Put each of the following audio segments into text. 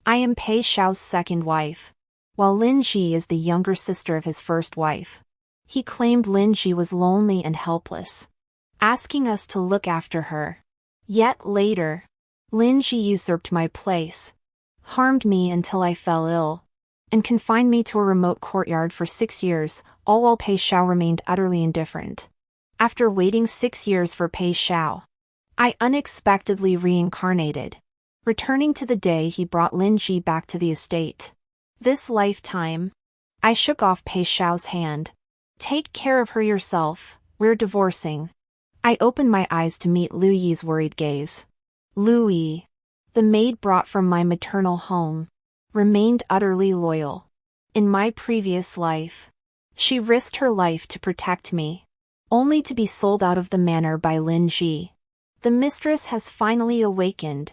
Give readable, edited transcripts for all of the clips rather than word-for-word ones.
I am Pei Xiao's second wife, while Lin Ji is the younger sister of his first wife. He claimed Lin Ji was lonely and helpless, asking us to look after her. Yet later, Lin Ji usurped my place, harmed me until I fell ill, and confined me to a remote courtyard for 6 years, all while Pei Xiao remained utterly indifferent. After waiting 6 years for Pei Xiao, I unexpectedly reincarnated, returning to the day he brought Lin Ji back to the estate. This lifetime, I shook off Pei Xiao's hand. Take care of her yourself, we're divorcing. I opened my eyes to meet Lu Yi's worried gaze. Lu Yi, the maid brought from my maternal home, remained utterly loyal. In my previous life, she risked her life to protect me, only to be sold out of the manor by Lin Ji. The mistress has finally awakened.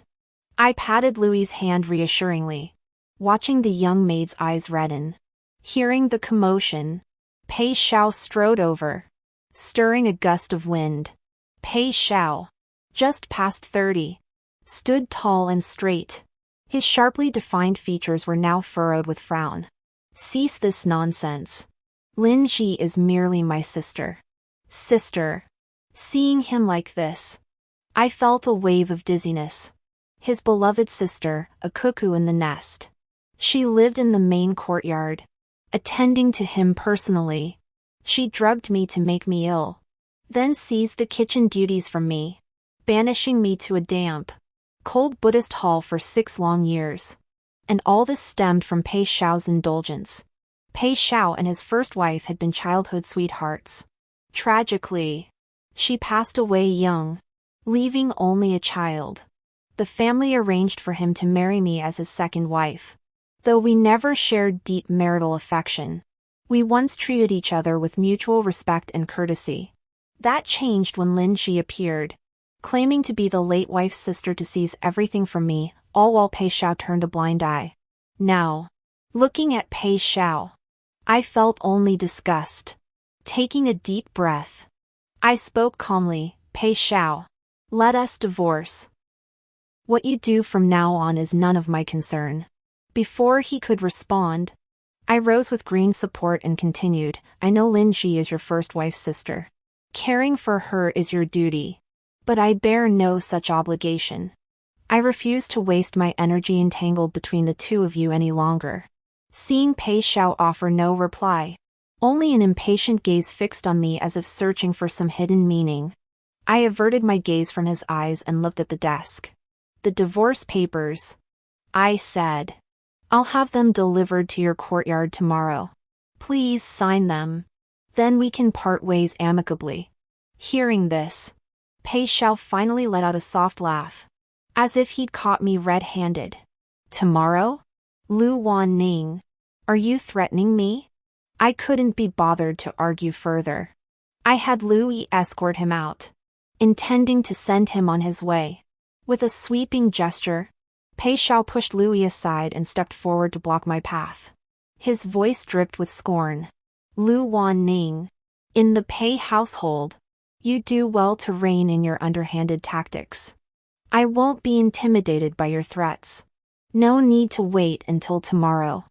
I patted Lu Yi's hand reassuringly, watching the young maid's eyes redden. Hearing the commotion, Pei Xiao strode over, stirring a gust of wind. Pei Xiao, just past 30, stood tall and straight. His sharply defined features were now furrowed with frown. Cease this nonsense. Lin Ji is merely my sister. Sister. Seeing him like this, I felt a wave of dizziness. His beloved sister, a cuckoo in the nest. She lived in the main courtyard, attending to him personally. She drugged me to make me ill, then seized the kitchen duties from me, banishing me to a damp, cold Buddhist hall for 6 long years. And all this stemmed from Pei Xiao's indulgence. Pei Xiao and his first wife had been childhood sweethearts. Tragically, she passed away young, leaving only a child. The family arranged for him to marry me as his second wife. Though we never shared deep marital affection, we once treated each other with mutual respect and courtesy. That changed when Lin Ji appeared, claiming to be the late wife's sister to seize everything from me, all while Pei Xiao turned a blind eye. Now, looking at Pei Xiao, I felt only disgust. Taking a deep breath, I spoke calmly, Pei Xiao, let us divorce. What you do from now on is none of my concern. Before he could respond, I rose with green support and continued, I know Lin Ji is your first wife's sister. Caring for her is your duty. But I bear no such obligation. I refuse to waste my energy entangled between the two of you any longer. Seeing Pei Xiao offer no reply, only an impatient gaze fixed on me as if searching for some hidden meaning, I averted my gaze from his eyes and looked at the desk. The divorce papers, I said. I'll have them delivered to your courtyard tomorrow. Please sign them. Then we can part ways amicably. Hearing this, Pei Xiao finally let out a soft laugh, as if he'd caught me red-handed. Tomorrow? Lu Wanning, are you threatening me? I couldn't be bothered to argue further. I had Lu Yi escort him out, intending to send him on his way. With a sweeping gesture, Pei Xiao pushed Lu Yi aside and stepped forward to block my path. His voice dripped with scorn. Lu Wanning, in the Pei household, you do well to rein in your underhanded tactics. I won't be intimidated by your threats. No need to wait until tomorrow.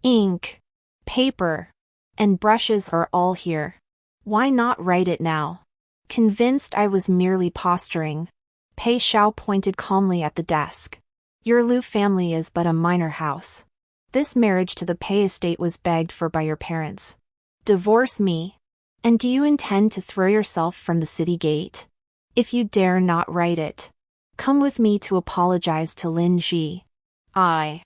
Ink, paper, and brushes are all here. Why not write it now? Convinced I was merely posturing, Pei Xiao pointed calmly at the desk. Your Lu family is but a minor house. This marriage to the Pei estate was begged for by your parents. Divorce me? And do you intend to throw yourself from the city gate? If you dare not write it, come with me to apologize to Lin Ji. I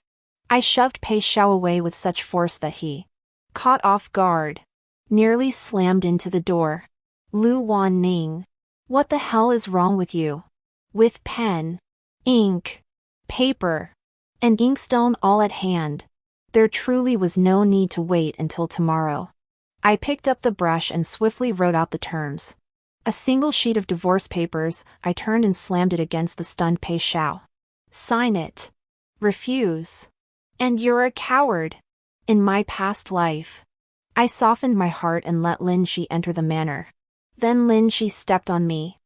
shoved Pei Xiao away with such force that he, caught off guard, nearly slammed into the door. Lu Wanning, what the hell is wrong with you? With pen, ink, paper, and inkstone all at hand, there truly was no need to wait until tomorrow. I picked up the brush and swiftly wrote out the terms. A single sheet of divorce papers, I turned and slammed it against the stunned Pei Xiao. Sign it. Refuse. And you're a coward. In my past life, I softened my heart and let Lin Ji enter the manor. Then Lin Ji stepped on me.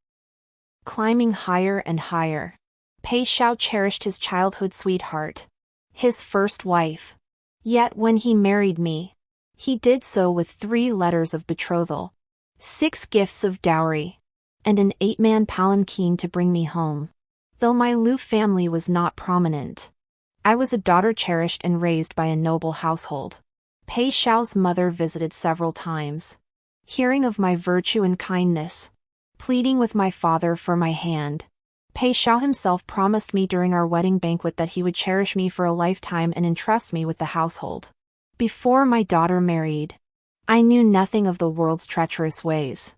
Climbing higher and higher, Pei Xiao cherished his childhood sweetheart, his first wife. Yet when he married me, he did so with 3 letters of betrothal, 6 gifts of dowry, and an 8-man palanquin to bring me home. Though my Lu family was not prominent, I was a daughter cherished and raised by a noble household. Pei Xiao's mother visited several times, hearing of my virtue and kindness, pleading with my father for my hand. Pei Xiao himself promised me during our wedding banquet that he would cherish me for a lifetime and entrust me with the household. Before my daughter married, I knew nothing of the world's treacherous ways.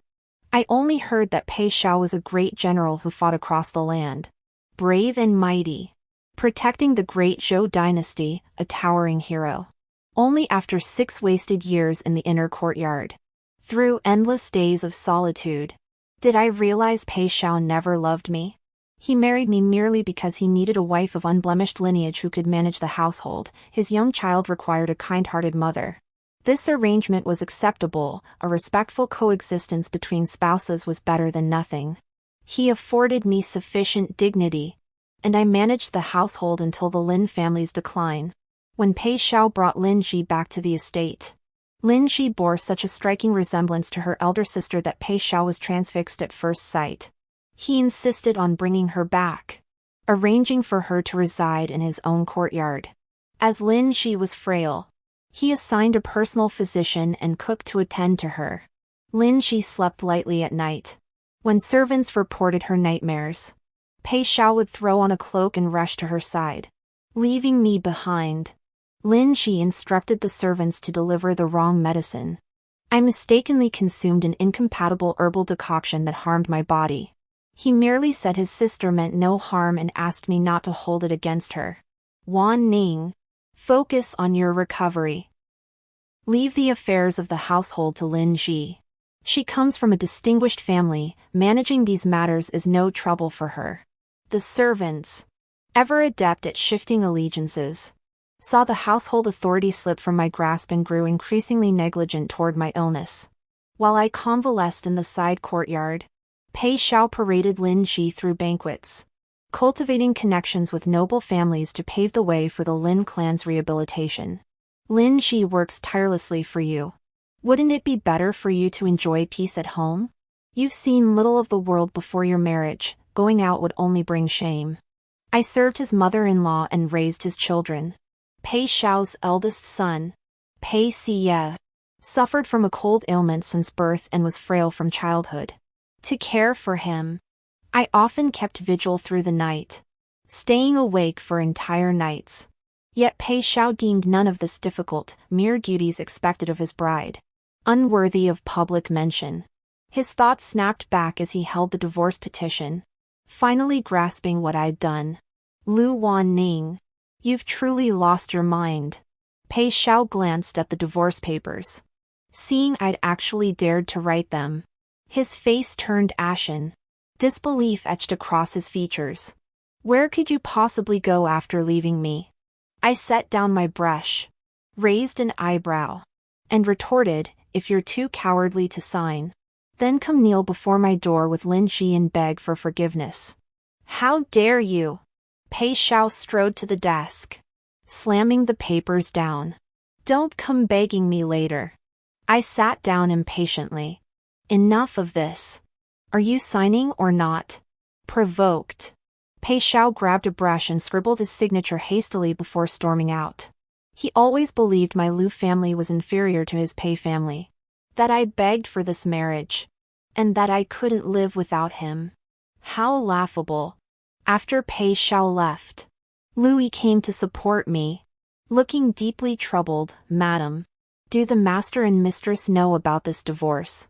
I only heard that Pei Xiao was a great general who fought across the land, brave and mighty, protecting the great Zhou dynasty, a towering hero. Only after 6 wasted years in the inner courtyard, through endless days of solitude, did I realize Pei Xiao never loved me. He married me merely because he needed a wife of unblemished lineage who could manage the household. His young child required a kind-hearted mother. This arrangement was acceptable. A respectful coexistence between spouses was better than nothing. He afforded me sufficient dignity, and I managed the household until the Lin family's decline. When Pei Xiao brought Lin Ji back to the estate, Lin Ji bore such a striking resemblance to her elder sister that Pei Xiao was transfixed at first sight. He insisted on bringing her back, arranging for her to reside in his own courtyard. As Lin Ji was frail, he assigned a personal physician and cook to attend to her. Lin Ji slept lightly at night. When servants reported her nightmares, Pei Xiao would throw on a cloak and rush to her side, leaving me behind. Lin Ji instructed the servants to deliver the wrong medicine. I mistakenly consumed an incompatible herbal decoction that harmed my body. He merely said his sister meant no harm and asked me not to hold it against her. Wan Ning, focus on your recovery. Leave the affairs of the household to Lin Ji. She comes from a distinguished family. Managing these matters is no trouble for her. The servants, ever adept at shifting allegiances, saw the household authority slip from my grasp and grew increasingly negligent toward my illness. While I convalesced in the side courtyard, Pei Xiao paraded Lin Ji through banquets, cultivating connections with noble families to pave the way for the Lin clan's rehabilitation. Lin Ji works tirelessly for you. Wouldn't it be better for you to enjoy peace at home? You've seen little of the world before your marriage. Going out would only bring shame. I served his mother-in-law and raised his children. Pei Xiao's eldest son, Pei Siye, suffered from a cold ailment since birth and was frail from childhood. To care for him, I often kept vigil through the night, staying awake for entire nights. Yet Pei Xiao deemed none of this difficult, mere duties expected of his bride, unworthy of public mention. His thoughts snapped back as he held the divorce petition, finally grasping what I'd done. Lu Wan Ning, you've truly lost your mind. Pei Xiao glanced at the divorce papers. Seeing I'd actually dared to write them, his face turned ashen. Disbelief etched across his features. Where could you possibly go after leaving me? I set down my brush, raised an eyebrow, and retorted, if you're too cowardly to sign, then come kneel before my door with Lin Ji and beg for forgiveness. How dare you? Pei Xiao strode to the desk, slamming the papers down. Don't come begging me later. I sat down impatiently. Enough of this. Are you signing or not? Provoked, Pei Xiao grabbed a brush and scribbled his signature hastily before storming out. He always believed my Lu family was inferior to his Pei family, that I begged for this marriage, and that I couldn't live without him. How laughable. After Pei Xiao left, Louis came to support me, looking deeply troubled. Madam, do the master and mistress know about this divorce?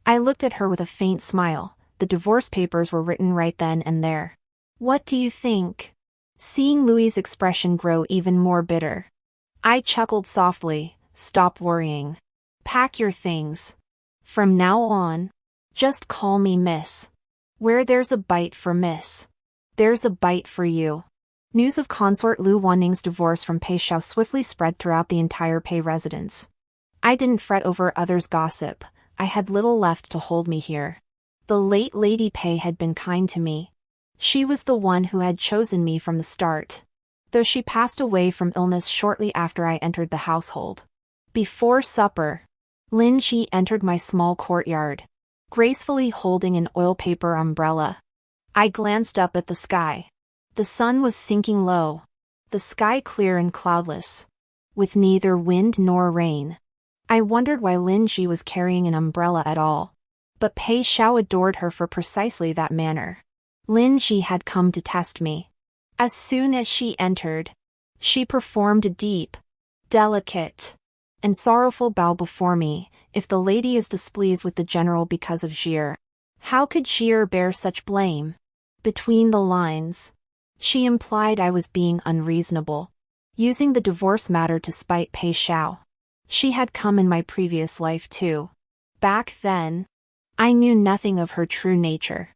I looked at her with a faint smile. The divorce papers were written right then and there. What do you think? Seeing Louis's expression grow even more bitter, I chuckled softly. Stop worrying. Pack your things. From now on, just call me Miss. Where there's a bite for Miss, there's a bite for you. News of consort Lu Wanning's divorce from Pei Xiao swiftly spread throughout the entire Pei residence. I didn't fret over others' gossip. I had little left to hold me here. The late Lady Pei had been kind to me. She was the one who had chosen me from the start. though she passed away from illness shortly after I entered the household. Before supper, Lin Shi entered my small courtyard, gracefully holding an oil paper umbrella. I glanced up at the sky. The sun was sinking low, the sky clear and cloudless, with neither wind nor rain. I wondered why Lin Shi was carrying an umbrella at all, but Pei Xiao adored her for precisely that manner. Lin Shi had come to test me. As soon as she entered, she performed a deep, delicate, and sorrowful bow before me. If the lady is displeased with the general because of Zhir, how could Zhir bear such blame? Between the lines, she implied I was being unreasonable, using the divorce matter to spite Pei Xiao. She had come in my previous life too. Back then, I knew nothing of her true nature.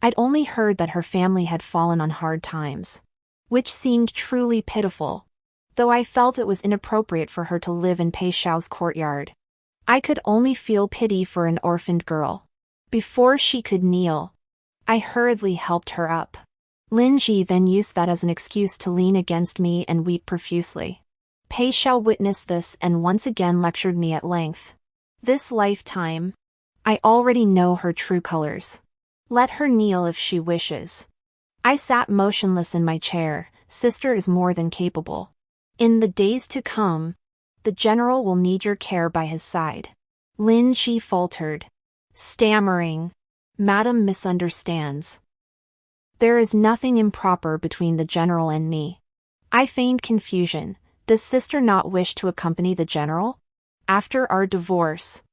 I'd only heard that her family had fallen on hard times, which seemed truly pitiful, though I felt it was inappropriate for her to live in Pei Xiao's courtyard. I could only feel pity for an orphaned girl. Before she could kneel, I hurriedly helped her up. Lin Ji then used that as an excuse to lean against me and weep profusely. Pei Xiao witnessed this and once again lectured me at length. This lifetime, I already know her true colors. Let her kneel if she wishes. I sat motionless in my chair. Sister is more than capable. In the days to come, the general will need your care by his side. Lin Shi faltered, stammering, "Madam misunderstands. There is nothing improper between the general and me." I feigned confusion. Does sister not wish to accompany the general? After our divorce,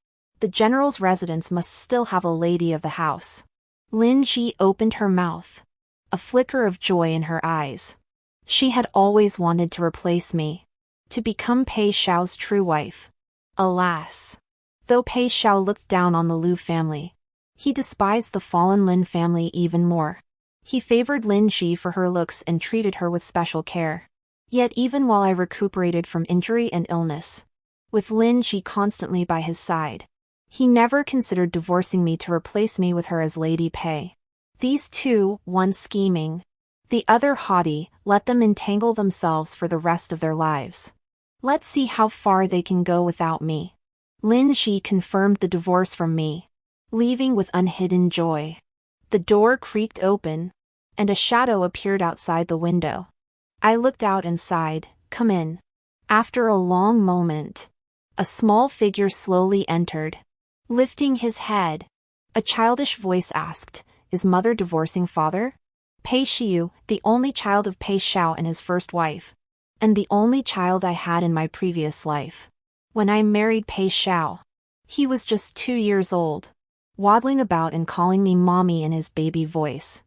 the general's residence must still have a lady of the house. Lin Shi opened her mouth, a flicker of joy in her eyes. She had always wanted to replace me, to become Pei Xiao's true wife. Alas! Though Pei Xiao looked down on the Liu family, he despised the fallen Lin family even more. He favored Lin Shi for her looks and treated her with special care. Yet even while I recuperated from injury and illness, with Lin Shi constantly by his side, he never considered divorcing me to replace me with her as Lady Pei. These two, one scheming, the other haughty, let them entangle themselves for the rest of their lives. Let's see how far they can go without me. Lin Shi confirmed the divorce from me, leaving with unhidden joy. The door creaked open, and a shadow appeared outside the window. I looked out and sighed, "Come in." After a long moment, a small figure slowly entered. Lifting his head, a childish voice asked, "Is mother divorcing father?" Pei Xiu, the only child of Pei Xiao and his first wife, and the only child I had in my previous life. When I married Pei Xiao, he was just 2 years old, waddling about and calling me mommy in his baby voice.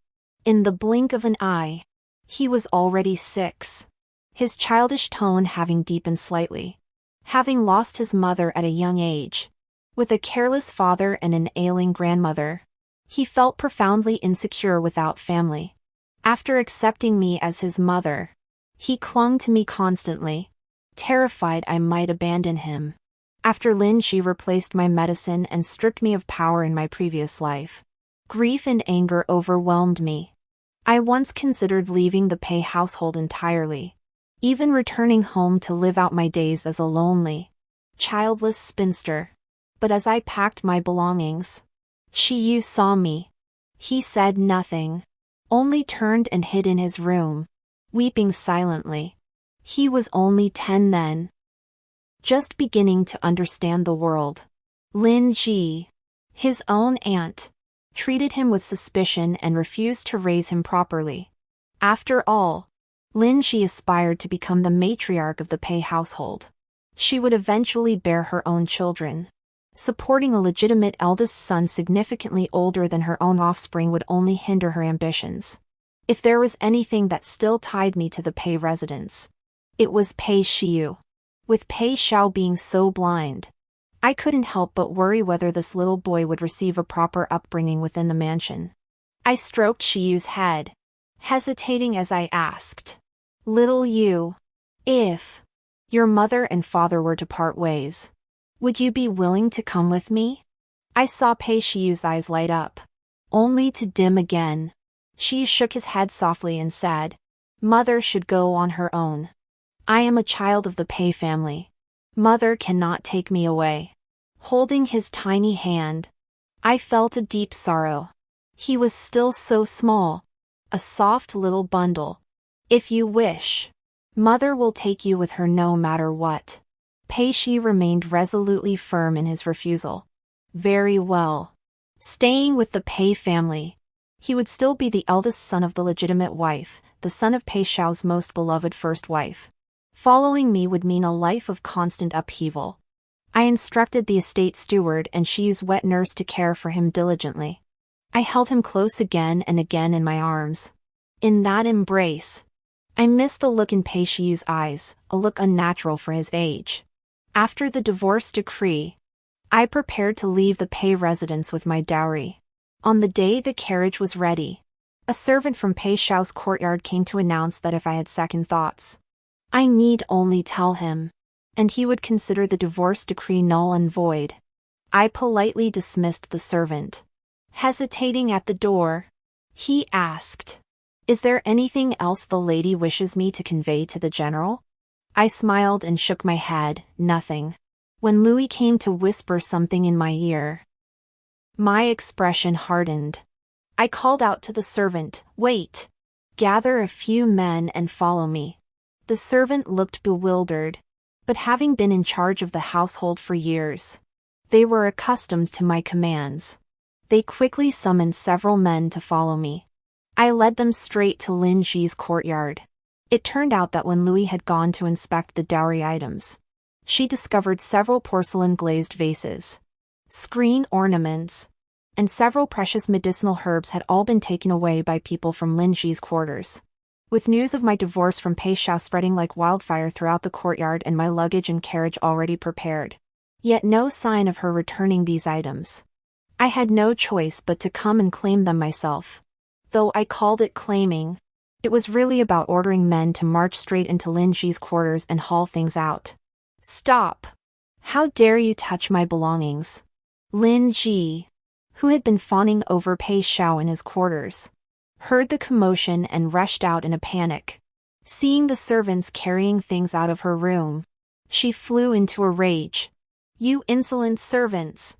In the blink of an eye, he was already 6, his childish tone having deepened slightly. Having lost his mother at a young age, with a careless father and an ailing grandmother, he felt profoundly insecure without family. After accepting me as his mother, he clung to me constantly, terrified I might abandon him. After Lin Shi replaced my medicine and stripped me of power in my previous life, grief and anger overwhelmed me. I once considered leaving the Pei household entirely, even returning home to live out my days as a lonely, childless spinster. But as I packed my belongings, Shiyu saw me. He said nothing, only turned and hid in his room, weeping silently. He was only 10 then, just beginning to understand the world. Lin Ji, his own aunt, treated him with suspicion and refused to raise him properly. After all, Lin Ji aspired to become the matriarch of the Pei household. She would eventually bear her own children. Supporting a legitimate eldest son significantly older than her own offspring would only hinder her ambitions. If there was anything that still tied me to the Pei residence, it was Pei Xiu. With Pei Xiao being so blind, I couldn't help but worry whether this little boy would receive a proper upbringing within the mansion. I stroked Shiyu's head, hesitating as I asked, "Little Yu, if your mother and father were to part ways, would you be willing to come with me?" I saw Pei Shiyu's eyes light up, only to dim again. Shiyu shook his head softly and said, Mother should go on her own. I am a child of the Pei family. Mother cannot take me away. Holding his tiny hand, I felt a deep sorrow. He was still so small. A soft little bundle. If you wish, Mother will take you with her no matter what. Pei Shi remained resolutely firm in his refusal. Very well. Staying with the Pei family. He would still be the eldest son of the legitimate wife, the son of Pei Xiao's most beloved first wife. Following me would mean a life of constant upheaval. I instructed the estate steward and she used wet nurse to care for him diligently. I held him close again and again in my arms. In that embrace, I missed the look in Pei Shi's eyes, a look unnatural for his age. After the divorce decree, I prepared to leave the Pei residence with my dowry. On the day the carriage was ready, a servant from Pei Xiao's courtyard came to announce that if I had second thoughts, I need only tell him, and he would consider the divorce decree null and void. I politely dismissed the servant. Hesitating at the door, he asked, "Is there anything else the lady wishes me to convey to the general?" I smiled and shook my head, nothing. When Louis came to whisper something in my ear, my expression hardened. I called out to the servant, "Wait! Gather a few men and follow me." The servant looked bewildered, but having been in charge of the household for years, they were accustomed to my commands. They quickly summoned several men to follow me. I led them straight to Lin Ji's courtyard. It turned out that when Louis had gone to inspect the dowry items, she discovered several porcelain glazed vases, screen ornaments, and several precious medicinal herbs had all been taken away by people from Lin Ji's quarters. With news of my divorce from Pei Xiao spreading like wildfire throughout the courtyard and my luggage and carriage already prepared, yet no sign of her returning these items, I had no choice but to come and claim them myself. Though I called it claiming, it was really about ordering men to march straight into Lin Ji's quarters and haul things out. "Stop! How dare you touch my belongings?" Lin Ji, who had been fawning over Pei Xiao in his quarters, heard the commotion and rushed out in a panic. Seeing the servants carrying things out of her room, she flew into a rage. "You insolent servants!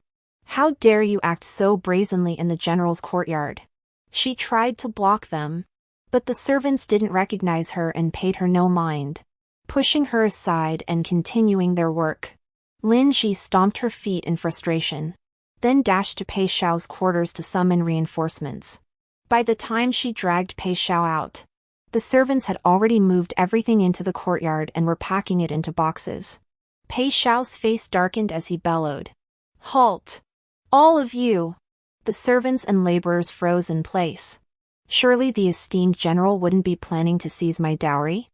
How dare you act so brazenly in the general's courtyard?" She tried to block them, but the servants didn't recognize her and paid her no mind, pushing her aside and continuing their work. Lin Ji stomped her feet in frustration, then dashed to Pei Xiao's quarters to summon reinforcements. By the time she dragged Pei Xiao out, the servants had already moved everything into the courtyard and were packing it into boxes. Pei Xiao's face darkened as he bellowed, "Halt! All of you!" The servants and laborers froze in place. Surely the esteemed general wouldn't be planning to seize my dowry?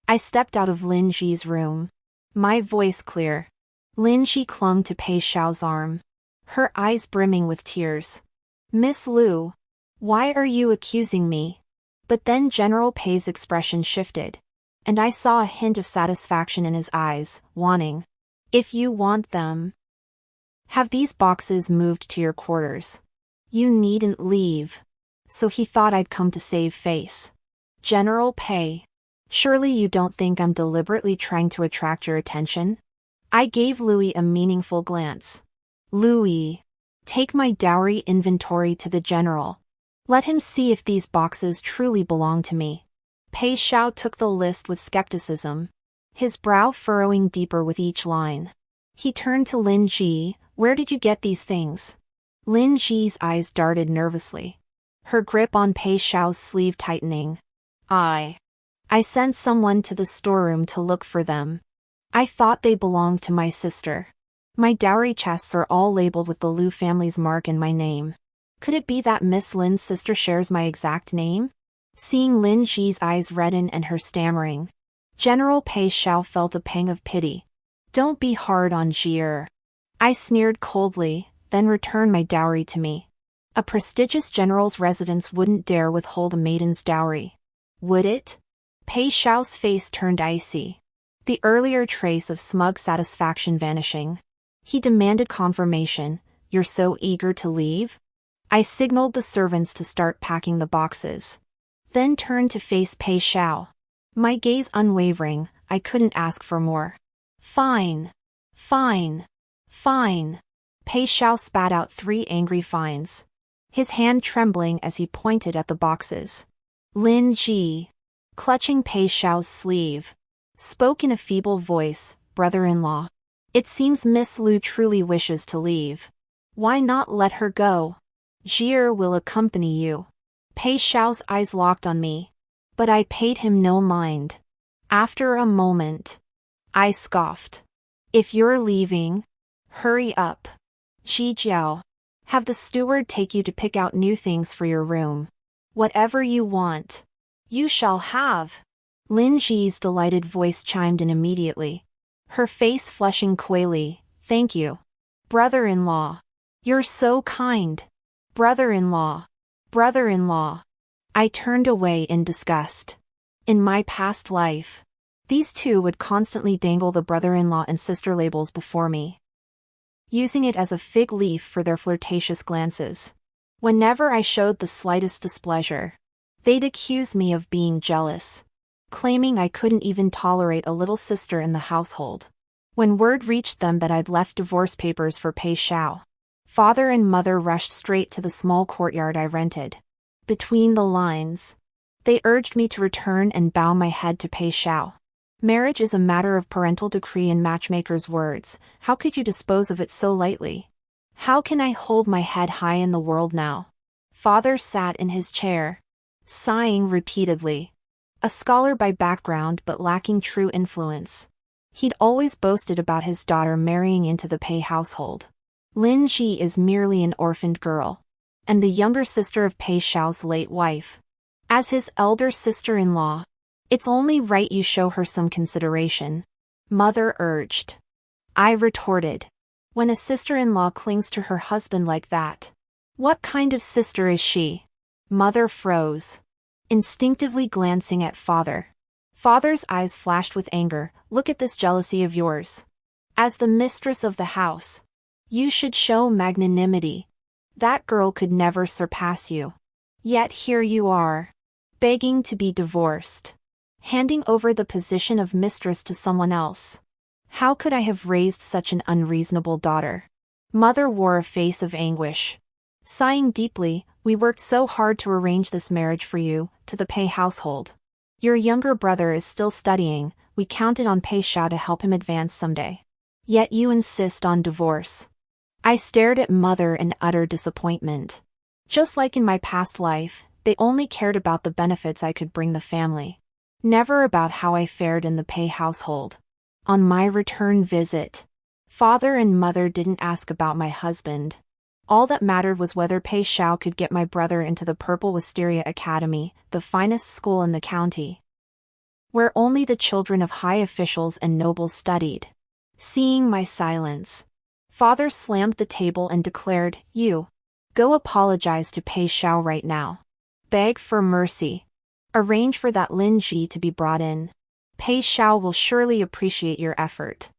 I stepped out of Lin Ji's room, my voice clear. Lin Ji clung to Pei Xiao's arm, her eyes brimming with tears. "Miss Liu, why are you accusing me?" But then General Pei's expression shifted, and I saw a hint of satisfaction in his eyes, wanting. "If you want them, have these boxes moved to your quarters. You needn't leave." So he thought I'd come to save face. "General Pei, surely you don't think I'm deliberately trying to attract your attention?" I gave Louis a meaningful glance. "Louis, take my dowry inventory to the general. Let him see if these boxes truly belong to me." Pei Xiao took the list with skepticism, his brow furrowing deeper with each line. He turned to Lin Ji, "Where did you get these things?" Lin Ji's eyes darted nervously, her grip on Pei Xiao's sleeve tightening. I sent someone to the storeroom to look for them. I thought they belonged to my sister. My dowry chests are all labeled with the Liu family's mark and my name. Could it be that Miss Lin's sister shares my exact name? Seeing Lin Ji's eyes redden and her stammering, General Pei Xiao felt a pang of pity. "Don't be hard on Jier." I sneered coldly, "Then return my dowry to me." A prestigious general's residence wouldn't dare withhold a maiden's dowry, would it? Pei Xiao's face turned icy, the earlier trace of smug satisfaction vanishing. He demanded confirmation. "You're so eager to leave?" I signaled the servants to start packing the boxes, then turned to face Pei Xiao. My gaze unwavering, I couldn't ask for more. Fine. Fine. Fine. Pei Xiao spat out 3 angry fines. His hand trembling as he pointed at the boxes. Lin Ji, clutching Pei Xiao's sleeve, spoke in a feeble voice, brother-in-law. It seems Miss Lu truly wishes to leave. Why not let her go? Jir will accompany you. Pei Xiao's eyes locked on me, but I paid him no mind. After a moment, I scoffed. If you're leaving, hurry up. Ji Jiao, have the steward take you to pick out new things for your room. Whatever you want, you shall have. Lin Ji's delighted voice chimed in immediately, her face flushing coyly. Thank you. Brother-in-law. You're so kind. Brother-in-law. Brother-in-law. I turned away in disgust. In my past life, these two would constantly dangle the brother-in-law and sister labels before me, using it as a fig leaf for their flirtatious glances. Whenever I showed the slightest displeasure, they'd accuse me of being jealous, claiming I couldn't even tolerate a little sister in the household. When word reached them that I'd left divorce papers for Pei Xiao, father and mother rushed straight to the small courtyard I rented. Between the lines, they urged me to return and bow my head to Pei Xiao. Marriage is a matter of parental decree in matchmakers' words. How could you dispose of it so lightly? How can I hold my head high in the world now? Father sat in his chair, sighing repeatedly. A scholar by background but lacking true influence, he'd always boasted about his daughter marrying into the Pei household. Lin Ji is merely an orphaned girl, and the younger sister of Pei Xiao's late wife. As his elder sister-in-law, it's only right you show her some consideration, mother urged. I retorted. When a sister-in-law clings to her husband like that, what kind of sister is she? Mother froze, instinctively glancing at father. Father's eyes flashed with anger. Look at this jealousy of yours. As the mistress of the house, you should show magnanimity. That girl could never surpass you. Yet here you are, begging to be divorced, handing over the position of mistress to someone else. How could I have raised such an unreasonable daughter? Mother wore a face of anguish. Sighing deeply, we worked so hard to arrange this marriage for you, to the Pei household. Your younger brother is still studying, we counted on Pei Xiao to help him advance someday. Yet you insist on divorce. I stared at mother in utter disappointment. Just like in my past life, they only cared about the benefits I could bring the family, never about how I fared in the Pei household. On my return visit, father and mother didn't ask about my husband. All that mattered was whether Pei Xiao could get my brother into the Purple Wisteria Academy, the finest school in the county, where only the children of high officials and nobles studied. Seeing my silence, father slammed the table and declared, You, go apologize to Pei Xiao right now. Beg for mercy. Arrange for that Lin Ji to be brought in. Pei Xiao will surely appreciate your effort.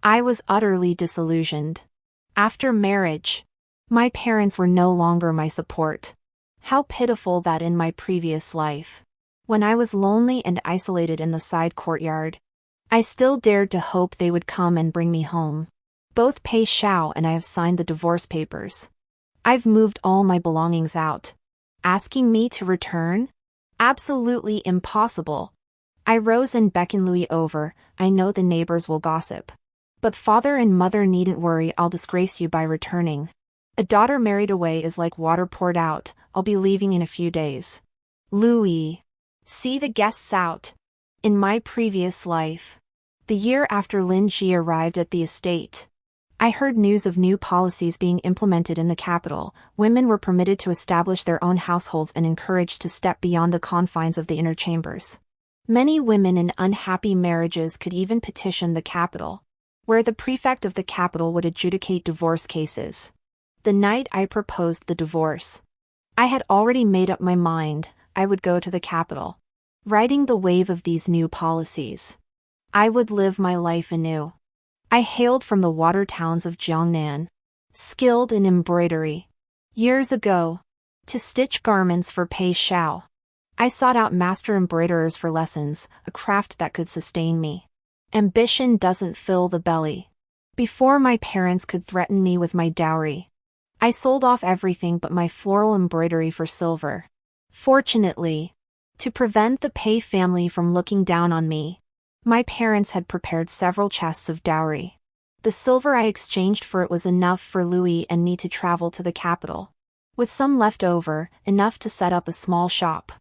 I was utterly disillusioned. After marriage, my parents were no longer my support. How pitiful that in my previous life, when I was lonely and isolated in the side courtyard, I still dared to hope they would come and bring me home. Both Pei Xiao and I have signed the divorce papers. I've moved all my belongings out. Asking me to return? Absolutely impossible. I rose and beckoned Louis over. I know the neighbors will gossip, but father and mother needn't worry, I'll disgrace you by returning. A daughter married away is like water poured out. I'll be leaving in a few days. Louis. See the guests out. In my previous life, the year after Lin Ji arrived at the estate, I heard news of new policies being implemented in the capital. Women were permitted to establish their own households and encouraged to step beyond the confines of the inner chambers. Many women in unhappy marriages could even petition the capital, where the prefect of the capital would adjudicate divorce cases. The night I proposed the divorce, I had already made up my mind. I would go to the capital, riding the wave of these new policies. I would live my life anew. I hailed from the water towns of Jiangnan, skilled in embroidery. Years ago, to stitch garments for Pei Xiao, I sought out master embroiderers for lessons, a craft that could sustain me. Ambition doesn't fill the belly. Before my parents could threaten me with my dowry, I sold off everything but my floral embroidery for silver. Fortunately, to prevent the Pei family from looking down on me, my parents had prepared several chests of dowry. The silver I exchanged for it was enough for Louis and me to travel to the capital, with some left over, enough to set up a small shop.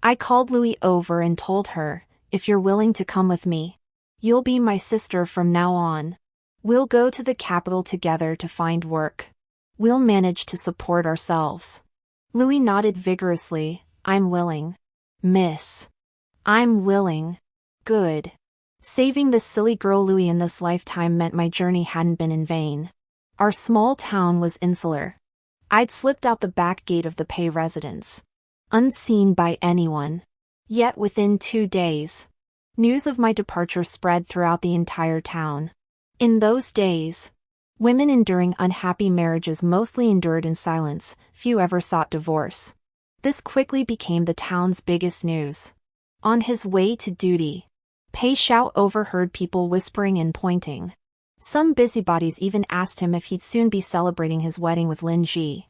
I called Louis over and told her, if you're willing to come with me, you'll be my sister from now on. We'll go to the capital together to find work. We'll manage to support ourselves. Louis nodded vigorously. I'm willing. Miss. I'm willing. Good. Saving this silly girl Louis in this lifetime meant my journey hadn't been in vain. Our small town was insular. I'd slipped out the back gate of the Pei residence, unseen by anyone. Yet within 2 days, news of my departure spread throughout the entire town. In those days, women enduring unhappy marriages mostly endured in silence, few ever sought divorce. This quickly became the town's biggest news. On his way to duty, Pei Xiao overheard people whispering and pointing. Some busybodies even asked him if he'd soon be celebrating his wedding with Lin Ji.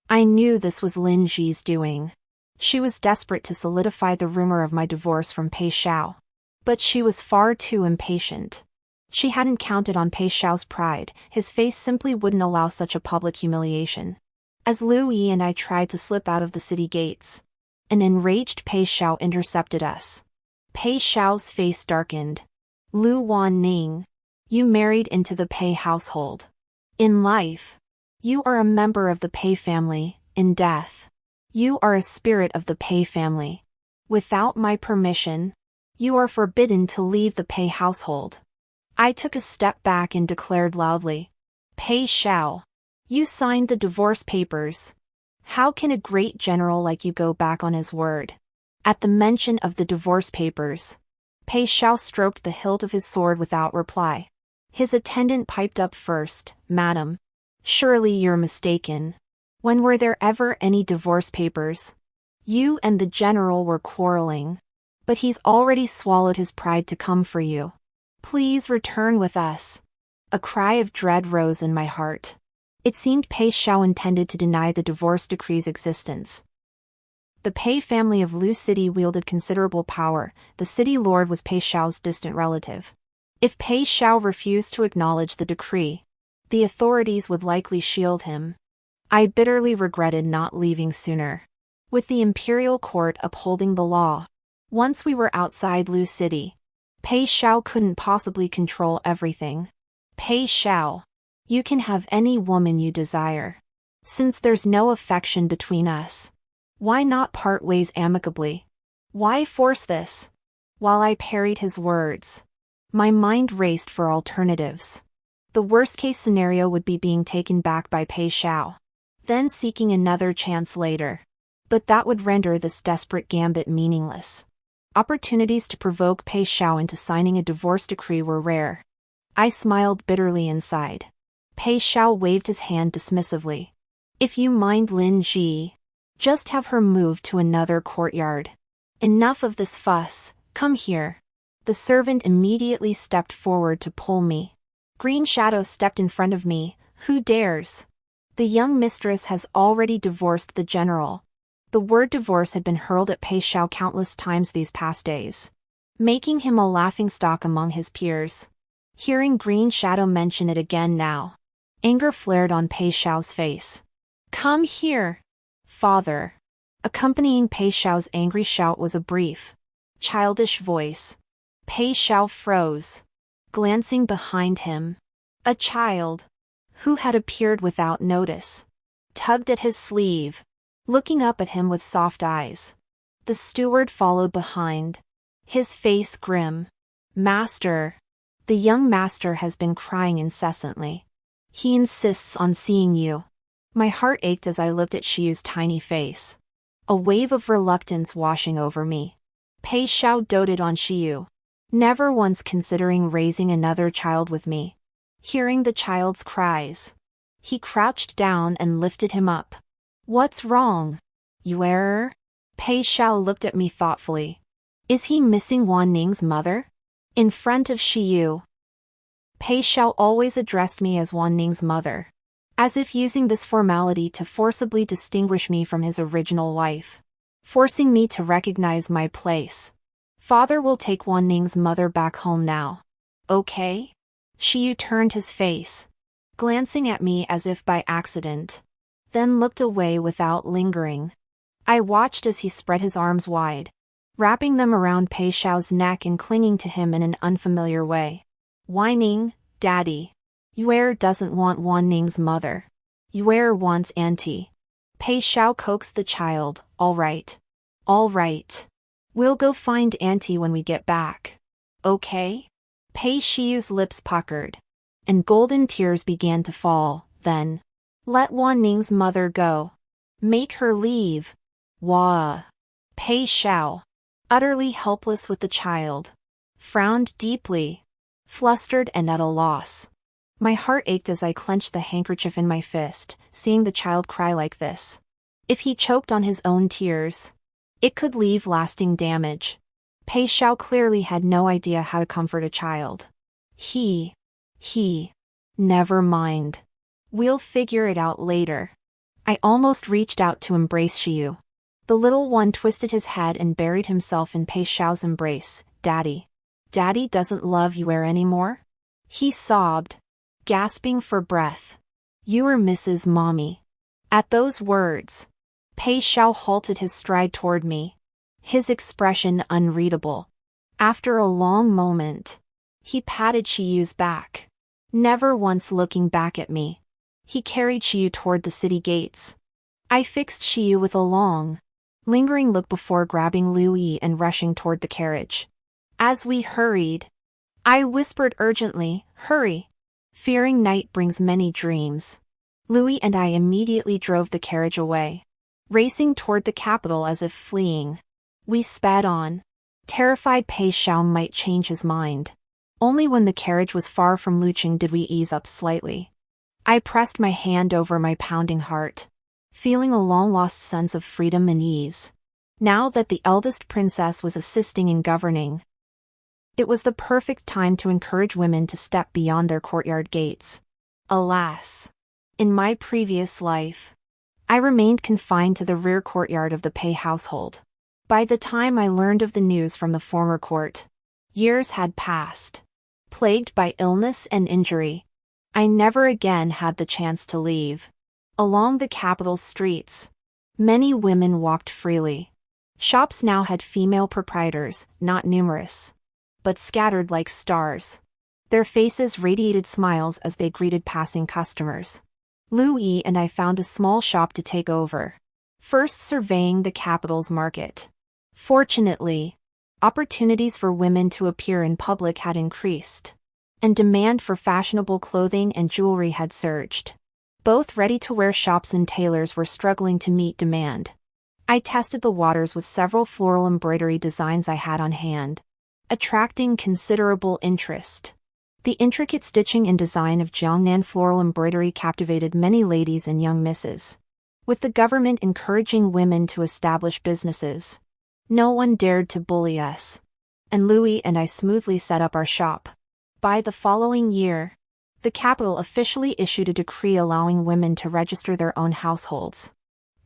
I knew this was Lin Ji's doing. She was desperate to solidify the rumor of my divorce from Pei Xiao. But she was far too impatient. She hadn't counted on Pei Xiao's pride. His face simply wouldn't allow such a public humiliation. As Louis and I tried to slip out of the city gates, an enraged Pei Xiao intercepted us. Pei Xiao's face darkened. Lu Wanning, you married into the Pei household. In life, you are a member of the Pei family. In death, you are a spirit of the Pei family. Without my permission, you are forbidden to leave the Pei household. I took a step back and declared loudly, Pei Xiao, you signed the divorce papers. How can a great general like you go back on his word? At the mention of the divorce papers, Pei Xiao stroked the hilt of his sword without reply. His attendant piped up first, Madam, surely you're mistaken. When were there ever any divorce papers? You and the general were quarreling. But he's already swallowed his pride to come for you. Please return with us. A cry of dread rose in my heart. It seemed Pei Xiao intended to deny the divorce decree's existence. The Pei family of Lu City wielded considerable power. The city lord was Pei Xiao's distant relative. If Pei Xiao refused to acknowledge the decree, the authorities would likely shield him. I bitterly regretted not leaving sooner. With the imperial court upholding the law, once we were outside Lu City, Pei Xiao couldn't possibly control everything. Pei Xiao, you can have any woman you desire. Since there's no affection between us, why not part ways amicably? Why force this? While I parried his words, my mind raced for alternatives. The worst-case scenario would be being taken back by Pei Xiao, then seeking another chance later. But that would render this desperate gambit meaningless. Opportunities to provoke Pei Xiao into signing a divorce decree were rare. I smiled bitterly inside. Pei Xiao waved his hand dismissively. If you mind Lin Ji, just have her move to another courtyard. Enough of this fuss, come here. The servant immediately stepped forward to pull me. Green Shadow stepped in front of me. Who dares? The young mistress has already divorced the general. The word divorce had been hurled at Pei Xiao countless times these past days, making him a laughingstock among his peers. Hearing Green Shadow mention it again now, anger flared on Pei Xiao's face. Come here, father. Accompanying Pei Xiao's angry shout was a brief, childish voice. Pei Xiao froze, glancing behind him. A child, who had appeared without notice, tugged at his sleeve, looking up at him with soft eyes. The steward followed behind, his face grim. Master. The young master has been crying incessantly. He insists on seeing you. My heart ached as I looked at Xiu's tiny face. A wave of reluctance washing over me. Pei Xiao doted on Xiu, never once considering raising another child with me. Hearing the child's cries, he crouched down and lifted him up. What's wrong? Yuer? Pei Xiao looked at me thoughtfully. Is he missing Wan Ning's mother? In front of Shi Yu. Pei Xiao always addressed me as Wan Ning's mother, as if using this formality to forcibly distinguish me from his original wife, forcing me to recognize my place. Father will take Wan Ning's mother back home now. Okay? Shi Yu turned his face, glancing at me as if by accident, then looked away without lingering. I watched as he spread his arms wide, wrapping them around Pei Xiao's neck and clinging to him in an unfamiliar way. Whining, Daddy. Yuer doesn't want Wan Ning's mother. Yuer wants Auntie. Pei Xiao coaxed the child. All right. All right. We'll go find Auntie when we get back. Okay? Pei Shiyu's lips puckered, and golden tears began to fall. Then, let Wan Ning's mother go. Make her leave. Wah. Pei Xiao, utterly helpless with the child, frowned deeply, flustered and at a loss. My heart ached as I clenched the handkerchief in my fist, seeing the child cry like this. If he choked on his own tears, it could leave lasting damage. Pei Xiao clearly had no idea how to comfort a child. Never mind. We'll figure it out later. I almost reached out to embrace Shi Yu. The little one twisted his head and buried himself in Pei Xiao's embrace. Daddy. Daddy doesn't love you anymore? He sobbed, gasping for breath. You are Mrs. Mommy. At those words, Pei Xiao halted his stride toward me, his expression unreadable. After a long moment, he patted Shi Yu's back, never once looking back at me. He carried Shi Yu toward the city gates. I fixed Shi Yu with a long, lingering look before grabbing Lu Yi and rushing toward the carriage. As we hurried, I whispered urgently, hurry. Fearing night brings many dreams. Louis and I immediately drove the carriage away, racing toward the capital as if fleeing. We sped on, terrified Pei Xiao might change his mind. Only when the carriage was far from Luqing did we ease up slightly. I pressed my hand over my pounding heart, feeling a long-lost sense of freedom and ease, now that the eldest princess was assisting in governing. It was the perfect time to encourage women to step beyond their courtyard gates. Alas, in my previous life, I remained confined to the rear courtyard of the Pei household. By the time I learned of the news from the former court, years had passed. Plagued by illness and injury, I never again had the chance to leave. Along the capital's streets, many women walked freely. Shops now had female proprietors, not numerous, but scattered like stars. Their faces radiated smiles as they greeted passing customers. Lu Yi and I found a small shop to take over, first surveying the capital's market. Fortunately, opportunities for women to appear in public had increased, and demand for fashionable clothing and jewelry had surged. Both ready-to-wear shops and tailors were struggling to meet demand. I tested the waters with several floral embroidery designs I had on hand, attracting considerable interest. The intricate stitching and design of Jiangnan floral embroidery captivated many ladies and young misses. With the government encouraging women to establish businesses, no one dared to bully us, and Louis and I smoothly set up our shop. By the following year, the capital officially issued a decree allowing women to register their own households.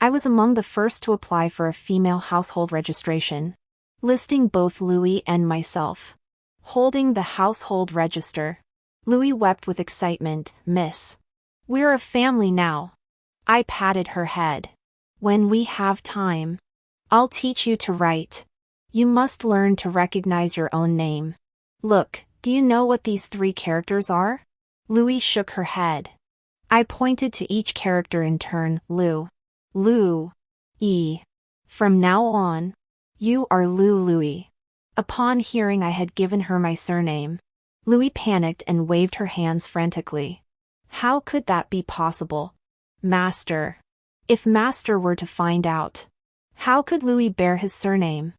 I was among the first to apply for a female household registration, listing both Louis and myself. Holding the household register, Louis wept with excitement. Miss, we're a family now. I patted her head. When we have time, I'll teach you to write. You must learn to recognize your own name. Look, do you know what these 3 characters are? Louis shook her head. I pointed to each character in turn. Lu, E. From now on, you are Louis. Upon hearing I had given her my surname, Louis panicked and waved her hands frantically. How could that be possible? Master. If Master were to find out, how could Louis bear his surname?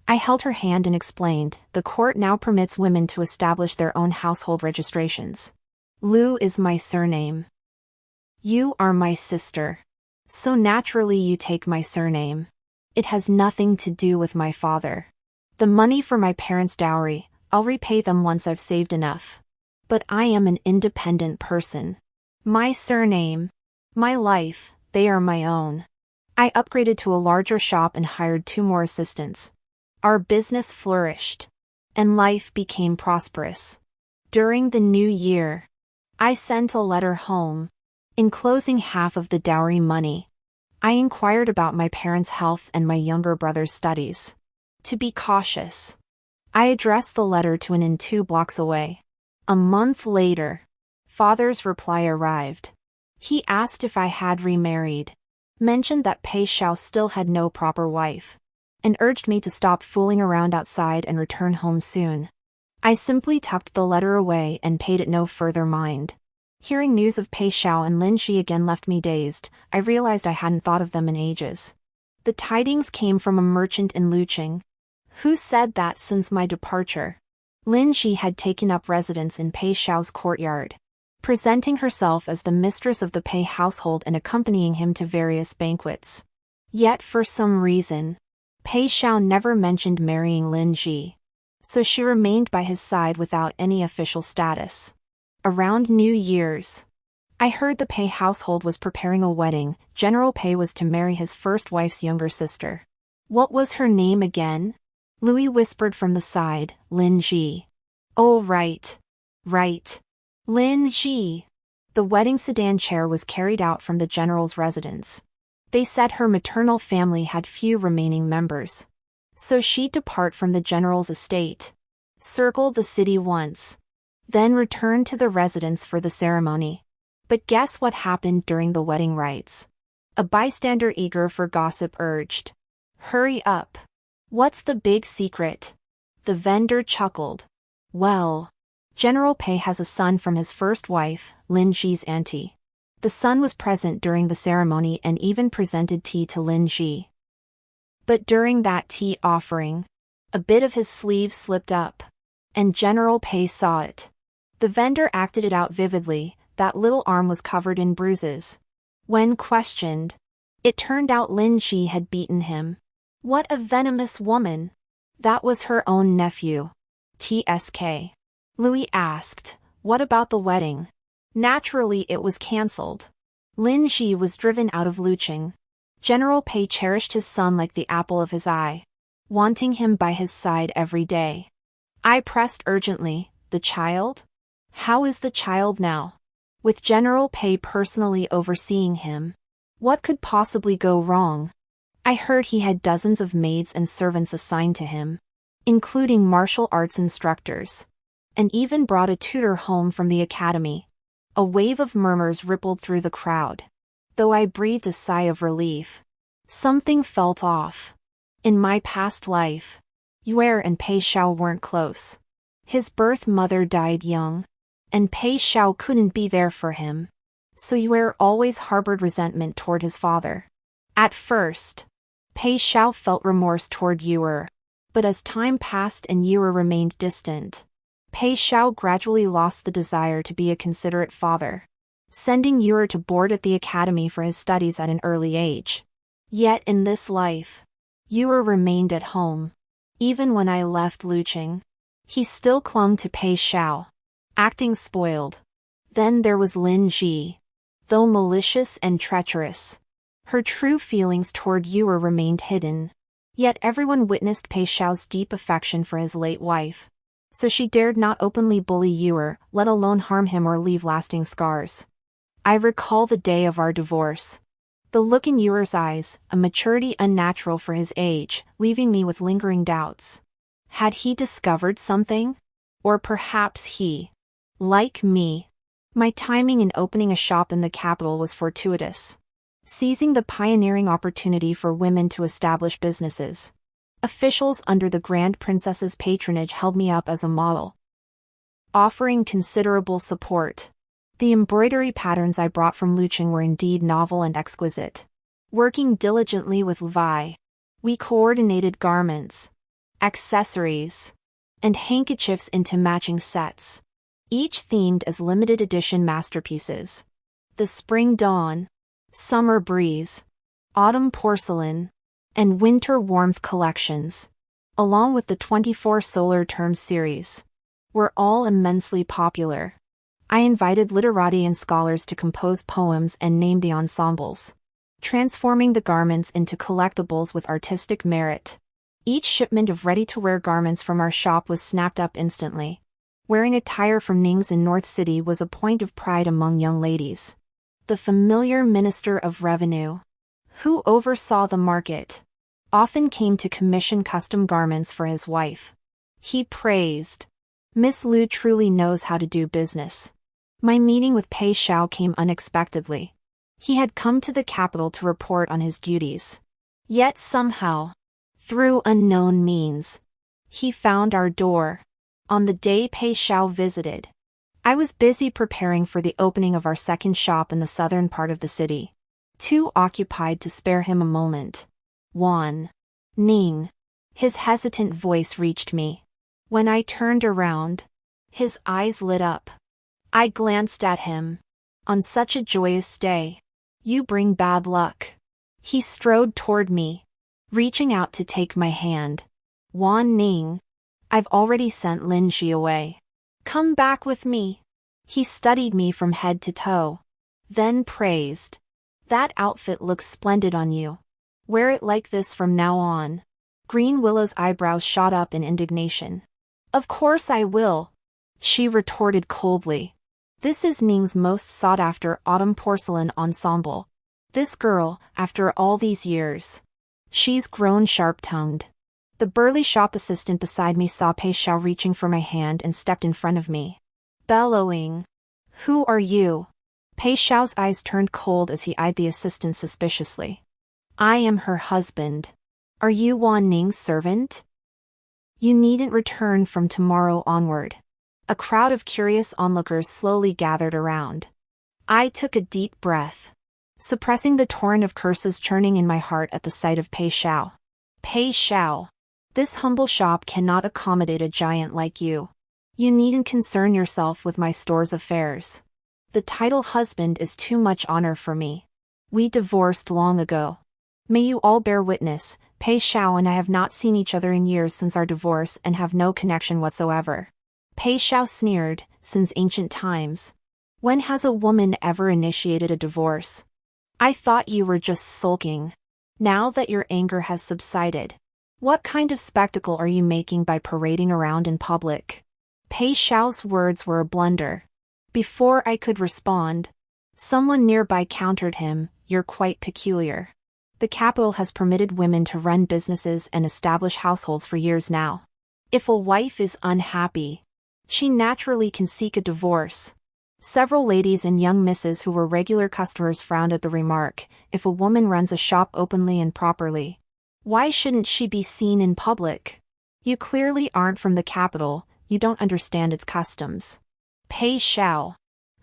I held her hand and explained, the court now permits women to establish their own household registrations. Lu is my surname. You are my sister. So naturally you take my surname. It has nothing to do with my father. The money for my parents' dowry, I'll repay them once I've saved enough. But I am an independent person. My surname, my life, they are my own. I upgraded to a larger shop and hired 2 more assistants. Our business flourished, and life became prosperous. During the new year, I sent a letter home, enclosing half of the dowry money. I inquired about my parents' health and my younger brother's studies. To be cautious, I addressed the letter to an inn 2 blocks away. A month later, father's reply arrived. He asked if I had remarried, mentioned that Pei Xiao still had no proper wife, and urged me to stop fooling around outside and return home soon. I simply tucked the letter away and paid it no further mind. Hearing news of Pei Xiao and Lin Shi again left me dazed. I realized I hadn't thought of them in ages. The tidings came from a merchant in Luqing, who said that since my departure, Lin Shi had taken up residence in Pei Xiao's courtyard, presenting herself as the mistress of the Pei household and accompanying him to various banquets. Yet for some reason, Pei Xiao never mentioned marrying Lin Shi, so she remained by his side without any official status. Around New Year's, I heard the Pei household was preparing a wedding. General Pei was to marry his first wife's younger sister. What was her name again? Louis whispered from the side. Lin Ji. Oh right. Lin Ji. The wedding sedan chair was carried out from the general's residence. They said her maternal family had few remaining members, so she'd depart from the general's estate, circle the city once, then return to the residence for the ceremony. But guess what happened during the wedding rites? A bystander eager for gossip urged, "Hurry up. What's the big secret?" The vendor chuckled. Well, General Pei has a son from his first wife, Lin Ji's auntie. The son was present during the ceremony and even presented tea to Lin Ji. But during that tea offering, a bit of his sleeve slipped up, and General Pei saw it. The vendor acted it out vividly. That little arm was covered in bruises. When questioned, it turned out Lin Ji had beaten him. What a venomous woman! That was her own nephew. TSK. Louis asked, "What about the wedding?" Naturally it was cancelled. Lin Ji was driven out of Luqing. General Pei cherished his son like the apple of his eye, wanting him by his side every day. I pressed urgently, "The child? How is the child now?" With General Pei personally overseeing him, what could possibly go wrong? I heard he had dozens of maids and servants assigned to him, including martial arts instructors, and even brought a tutor home from the academy. A wave of murmurs rippled through the crowd, though I breathed a sigh of relief. Something felt off. In my past life, Yue and Pei Xiao weren't close. His birth mother died young, and Pei Xiao couldn't be there for him, so Yue always harbored resentment toward his father. At first, Pei Xiao felt remorse toward Yue, but as time passed and Yue remained distant, Pei Xiao gradually lost the desire to be a considerate father, sending Yue to board at the academy for his studies at an early age. Yet in this life, Yue remained at home. Even when I left Luqing, he still clung to Pei Xiao, acting spoiled. Then there was Lin Ji. Though malicious and treacherous, her true feelings toward Yue remained hidden. Yet everyone witnessed Pei Xiao's deep affection for his late wife, so she dared not openly bully Yue, let alone harm him or leave lasting scars. I recall the day of our divorce. The look in Yue's eyes, a maturity unnatural for his age, leaving me with lingering doubts. Had he discovered something? Or perhaps he, like me, my timing in opening a shop in the capital was fortuitous, seizing the pioneering opportunity for women to establish businesses. Officials under the Grand Princess's patronage held me up as a model, offering considerable support. The embroidery patterns I brought from Luqing were indeed novel and exquisite. Working diligently with Levi, we coordinated garments, accessories, and handkerchiefs into matching sets, each themed as limited edition masterpieces. The spring dawn, summer breeze, autumn porcelain, and winter warmth collections, along with the 24 solar term series, were all immensely popular. I invited literati and scholars to compose poems and name the ensembles, transforming the garments into collectibles with artistic merit. Each shipment of ready-to-wear garments from our shop was snapped up instantly. Wearing attire from Ning's in North City was a point of pride among young ladies. The familiar Minister of Revenue, who oversaw the market, often came to commission custom garments for his wife. He praised, "Miss Liu truly knows how to do business." My meeting with Pei Xiao came unexpectedly. He had come to the capital to report on his duties. Yet somehow, through unknown means, he found our door. On the day Pei Xiao visited, I was busy preparing for the opening of our second shop in the southern part of the city, too occupied to spare him a moment. Ning. His hesitant voice reached me. When I turned around, his eyes lit up. I glanced at him. On such a joyous day, you bring bad luck. He strode toward me, reaching out to take my hand. Ning, I've already sent Lin Ji away. Come back with me. He studied me from head to toe, then praised. That outfit looks splendid on you. Wear it like this from now on. Green Willow's eyebrows shot up in indignation. Of course I will, she retorted coldly. This is Ning's most sought-after autumn porcelain ensemble. This girl, after all these years. She's grown sharp-tongued. The burly shop assistant beside me saw Pei Xiao reaching for my hand and stepped in front of me, bellowing, "Who are you?" Pei Xiao's eyes turned cold as he eyed the assistant suspiciously. "I am her husband. Are you Ning's servant? You needn't return from tomorrow onward." A crowd of curious onlookers slowly gathered around. I took a deep breath, suppressing the torrent of curses churning in my heart at the sight of Pei Xiao. Pei Xiao, this humble shop cannot accommodate a giant like you. You needn't concern yourself with my store's affairs. The title husband is too much honor for me. We divorced long ago. May you all bear witness, Pei Xiao and I have not seen each other in years since our divorce and have no connection whatsoever. Pei Xiao sneered, since ancient times. When has a woman ever initiated a divorce? I thought you were just sulking. Now that your anger has subsided, what kind of spectacle are you making by parading around in public? Pei Xiao's words were a blunder. Before I could respond, someone nearby countered him, "You're quite peculiar. The capital has permitted women to run businesses and establish households for years now. If a wife is unhappy, she naturally can seek a divorce." Several ladies and young misses who were regular customers frowned at the remark. If a woman runs a shop openly and properly, why shouldn't she be seen in public? You clearly aren't from the capital, you don't understand its customs. Pei Xiao,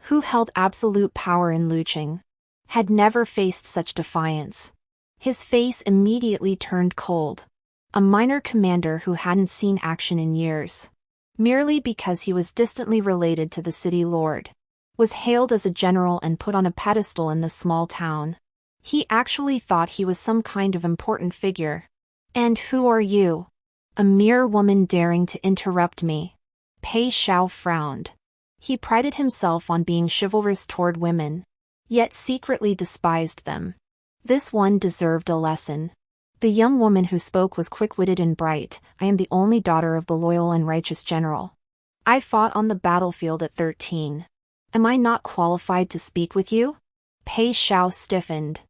who held absolute power in Luqing, had never faced such defiance. His face immediately turned cold. A minor commander who hadn't seen action in years, merely because he was distantly related to the city lord, was hailed as a general and put on a pedestal in this small town. He actually thought he was some kind of important figure. And who are you? A mere woman daring to interrupt me. Pei Xiao frowned. He prided himself on being chivalrous toward women, yet secretly despised them. This one deserved a lesson. The young woman who spoke was quick-witted and bright. "I am the only daughter of the loyal and righteous general. I fought on the battlefield at 13. Am I not qualified to speak with you?" Pei Xiao stiffened.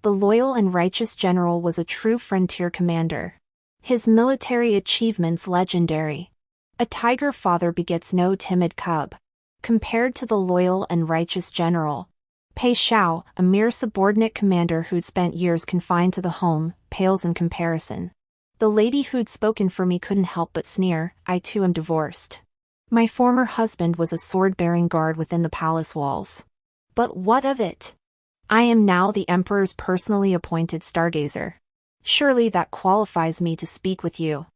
The loyal and righteous general was a true frontier commander. His military achievements legendary. A tiger father begets no timid cub. Compared to the loyal and righteous general, Pei Xiao, a mere subordinate commander who'd spent years confined to the home, pales in comparison. The lady who'd spoken for me couldn't help but sneer. "I too am divorced. My former husband was a sword-bearing guard within the palace walls. But what of it? I am now the emperor's personally appointed stargazer. Surely that qualifies me to speak with you."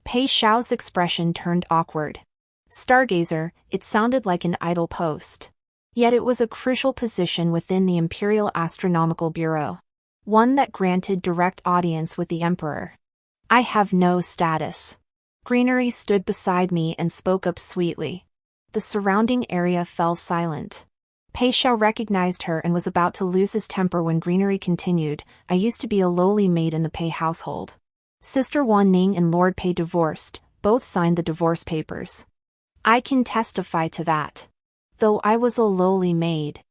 Pei Xiao's expression turned awkward. Stargazer, it sounded like an idle post. Yet it was a crucial position within the Imperial Astronomical Bureau. one that granted direct audience with the emperor. I have no status. Greenery stood beside me and spoke up sweetly. The surrounding area fell silent. Pei Xiao recognized her and was about to lose his temper when Greenery continued, I used to be a lowly maid in the Pei household. Sister Wan Ning and Lord Pei divorced, both signed the divorce papers. I can testify to that. Though I was a lowly maid,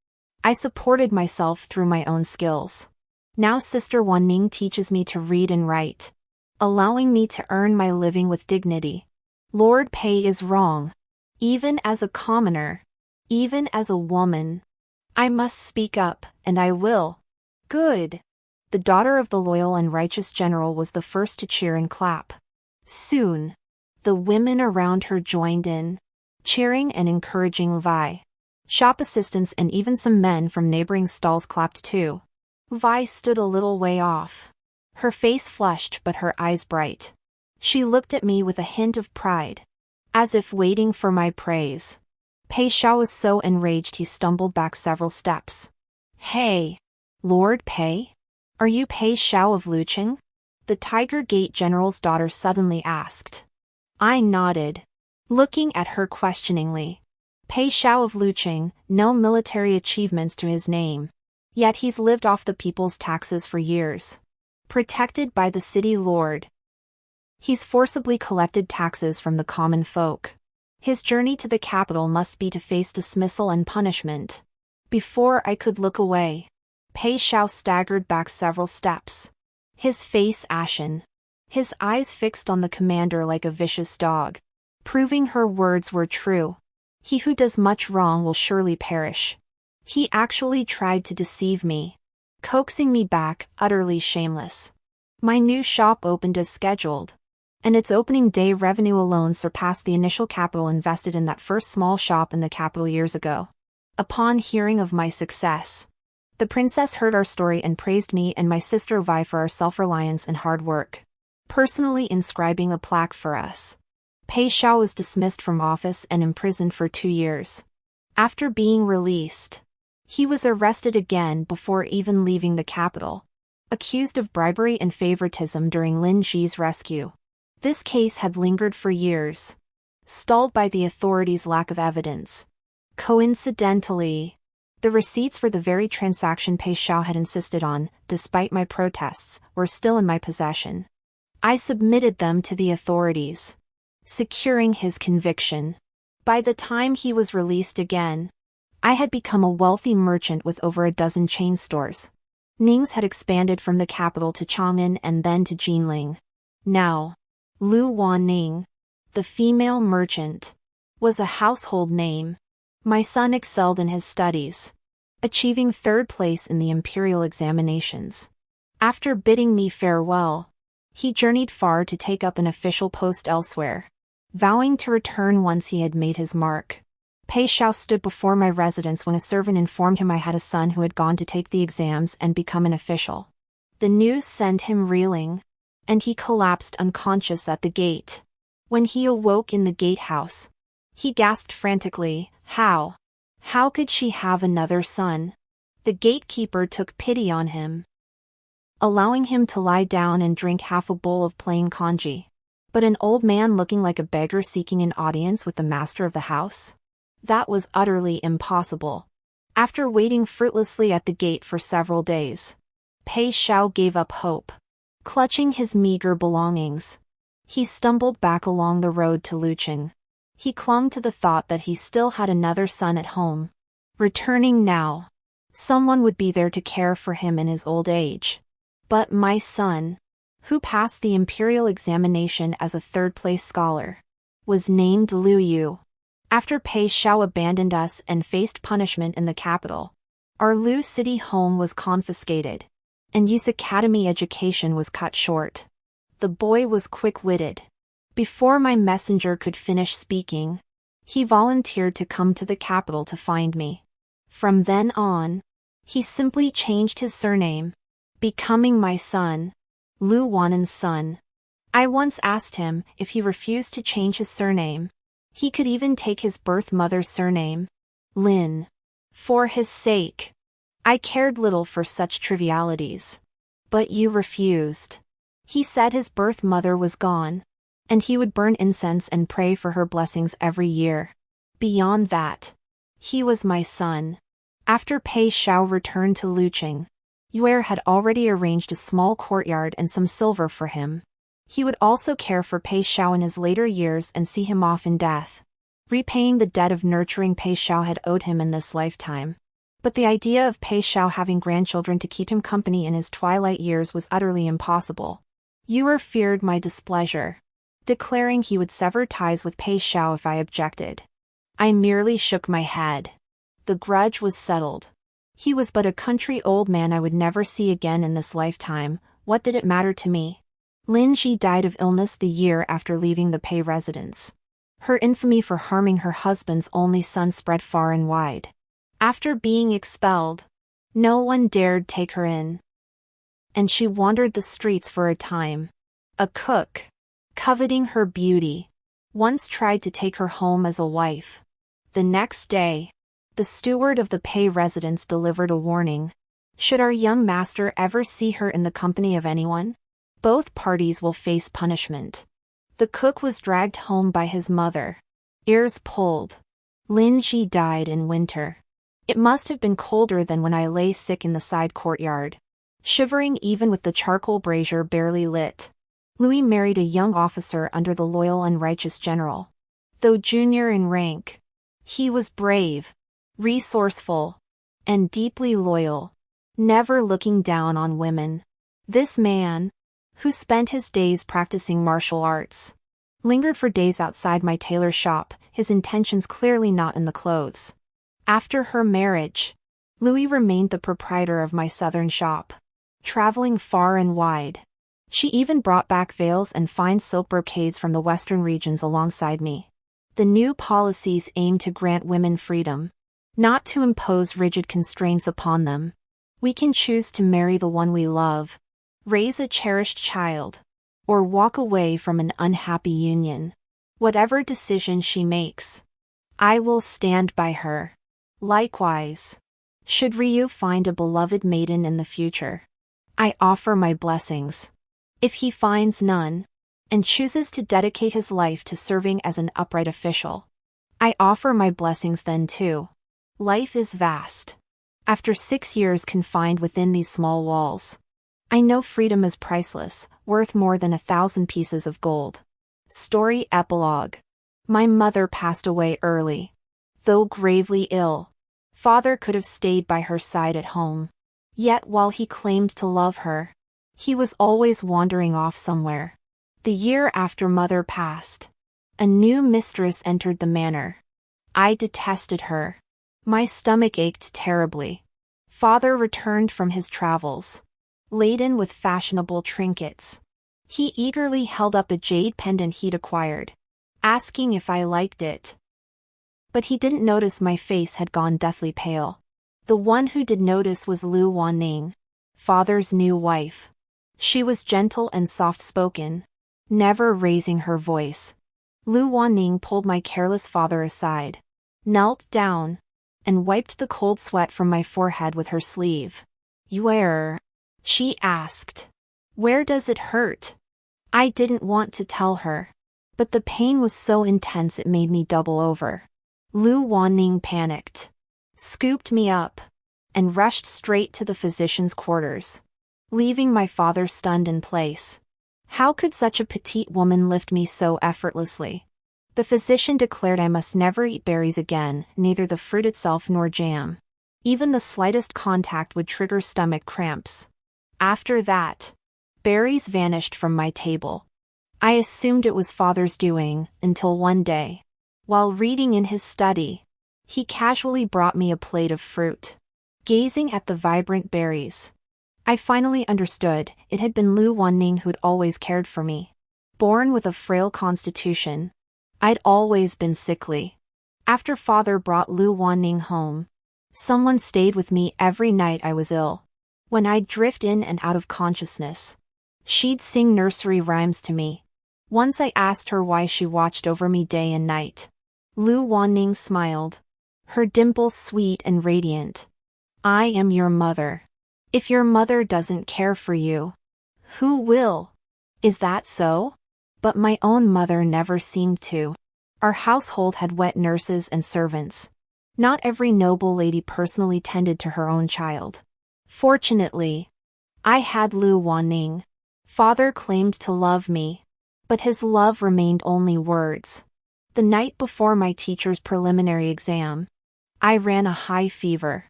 I supported myself through my own skills. Now Sister Wan Ning teaches me to read and write, allowing me to earn my living with dignity. Lord Pei is wrong. Even as a commoner, even as a woman, I must speak up, and I will. Good. The daughter of the loyal and righteous general was the first to cheer and clap. Soon, the women around her joined in, cheering and encouraging Vi. Shop assistants and even some men from neighboring stalls clapped too. Vi stood a little way off. Her face flushed but her eyes bright. She looked at me with a hint of pride, as if waiting for my praise. Pei Xiao was so enraged he stumbled back several steps. Hey! Lord Pei? Are you Pei Xiao of Luqing? The Tiger Gate general's daughter suddenly asked. I nodded, looking at her questioningly. Pei Xiao of Luqing, no military achievements to his name. Yet he's lived off the people's taxes for years. Protected by the city lord. He's forcibly collected taxes from the common folk. His journey to the capital must be to face dismissal and punishment. Before I could look away, Pei Xiao staggered back several steps. His face ashen. His eyes fixed on the commander like a vicious dog, proving her words were true. He who does much wrong will surely perish. He actually tried to deceive me, coaxing me back, utterly shameless. My new shop opened as scheduled, and its opening day revenue alone surpassed the initial capital invested in that first small shop in the capital years ago. Upon hearing of my success, the princess heard our story and praised me and my sister Vi for our self-reliance and hard work, personally inscribing a plaque for us. Pei Xiao was dismissed from office and imprisoned for 2 years. After being released, he was arrested again before even leaving the capital, accused of bribery and favoritism during Lin Ji's rescue. This case had lingered for years, stalled by the authorities' lack of evidence. Coincidentally, the receipts for the very transaction Pei Xiao had insisted on, despite my protests, were still in my possession. I submitted them to the authorities, securing his conviction. By the time he was released again, I had become a wealthy merchant with over a dozen chain stores. Ning's had expanded from the capital to Chang'an and then to Jinling. Now, Lu Wanning, the female merchant, was a household name. My son excelled in his studies, achieving 3rd place in the imperial examinations. After bidding me farewell, he journeyed far to take up an official post elsewhere, vowing to return once he had made his mark. Pei Xiao stood before my residence when a servant informed him I had a son who had gone to take the exams and become an official. The news sent him reeling, and he collapsed unconscious at the gate. When he awoke in the gatehouse, he gasped frantically, How? How could she have another son? The gatekeeper took pity on him, allowing him to lie down and drink half a bowl of plain congee. But an old man looking like a beggar seeking an audience with the master of the house? That was utterly impossible. After waiting fruitlessly at the gate for several days, Pei Xiao gave up hope. Clutching his meager belongings, he stumbled back along the road to Luqing. He clung to the thought that he still had another son at home. Returning now, someone would be there to care for him in his old age. But my son, who passed the imperial examination as a 3rd-place scholar, was named Liu Yu. After Pei Xiao abandoned us and faced punishment in the capital, our Lu city home was confiscated, and Yu's academy education was cut short. The boy was quick-witted. Before my messenger could finish speaking, he volunteered to come to the capital to find me. From then on, he simply changed his surname, becoming my son, Lu Wanan's son. I once asked him if he refused to change his surname, he could even take his birth mother's surname, Lin. For his sake, I cared little for such trivialities. But you refused. He said his birth mother was gone, and he would burn incense and pray for her blessings every year. Beyond that, he was my son. After Pei Xiao returned to Luqing, Yue had already arranged a small courtyard and some silver for him. He would also care for Pei Xiao in his later years and see him off in death, repaying the debt of nurturing Pei Xiao had owed him in this lifetime. But the idea of Pei Xiao having grandchildren to keep him company in his twilight years was utterly impossible. Yue feared my displeasure, declaring he would sever ties with Pei Xiao if I objected. I merely shook my head. The grudge was settled. He was but a country old man I would never see again in this lifetime. What did it matter to me? Lin Ji died of illness the year after leaving the Pei residence. Her infamy for harming her husband's only son spread far and wide. After being expelled, no one dared take her in, and she wandered the streets for a time. A cook, coveting her beauty, once tried to take her home as a wife. The next day, the steward of the Pei residence delivered a warning. Should our young master ever see her in the company of anyone, both parties will face punishment. The cook was dragged home by his mother, ears pulled. Lin Ji died in winter. It must have been colder than when I lay sick in the side courtyard, shivering even with the charcoal brazier barely lit. Louis married a young officer under the loyal and righteous general. Though junior in rank, he was brave, resourceful, and deeply loyal, never looking down on women. This man, who spent his days practicing martial arts, lingered for days outside my tailor shop, his intentions clearly not in the clothes. After her marriage, Louis remained the proprietor of my southern shop, traveling far and wide. She even brought back veils and fine silk brocades from the western regions alongside me. The new policies aim to grant women freedom, not to impose rigid constraints upon them. We can choose to marry the one we love, raise a cherished child, or walk away from an unhappy union. Whatever decision she makes, I will stand by her. Likewise, should Ryu find a beloved maiden in the future, I offer my blessings. If he finds none, and chooses to dedicate his life to serving as an upright official, I offer my blessings then too. Life is vast. After 6 years confined within these small walls, I know freedom is priceless, worth more than 1,000 pieces of gold. Story Epilogue. My mother passed away early. Though gravely ill, Father could have stayed by her side at home. Yet while he claimed to love her, he was always wandering off somewhere. The year after Mother passed, a new mistress entered the manor. I detested her. My stomach ached terribly. Father returned from his travels, laden with fashionable trinkets. He eagerly held up a jade pendant he'd acquired, asking if I liked it. But he didn't notice my face had gone deathly pale. The one who did notice was Lu Wanning, Father's new wife. She was gentle and soft-spoken, never raising her voice. Lu Wanning pulled my careless father aside, knelt down, and wiped the cold sweat from my forehead with her sleeve. "Where?" she asked. "Where does it hurt?" I didn't want to tell her, but the pain was so intense it made me double over. Lu Wanning panicked, scooped me up, and rushed straight to the physician's quarters, leaving my father stunned in place. How could such a petite woman lift me so effortlessly? The physician declared I must never eat berries again, neither the fruit itself nor jam. Even the slightest contact would trigger stomach cramps. After that, berries vanished from my table. I assumed it was Father's doing, until one day, while reading in his study, he casually brought me a plate of fruit. Gazing at the vibrant berries, I finally understood it had been Lu Wanning who'd always cared for me. Born with a frail constitution, I'd always been sickly. After Father brought Lu Wanning home, someone stayed with me every night I was ill. When I'd drift in and out of consciousness, she'd sing nursery rhymes to me. Once I asked her why she watched over me day and night. Lu Wanning smiled, her dimples sweet and radiant. "I am your mother. If your mother doesn't care for you, who will? Is that so? But my own mother never seemed to. Our household had wet nurses and servants. Not every noble lady personally tended to her own child. Fortunately, I had Lu Wanning. Father claimed to love me, but his love remained only words. The night before my teacher's preliminary exam, I ran a high fever.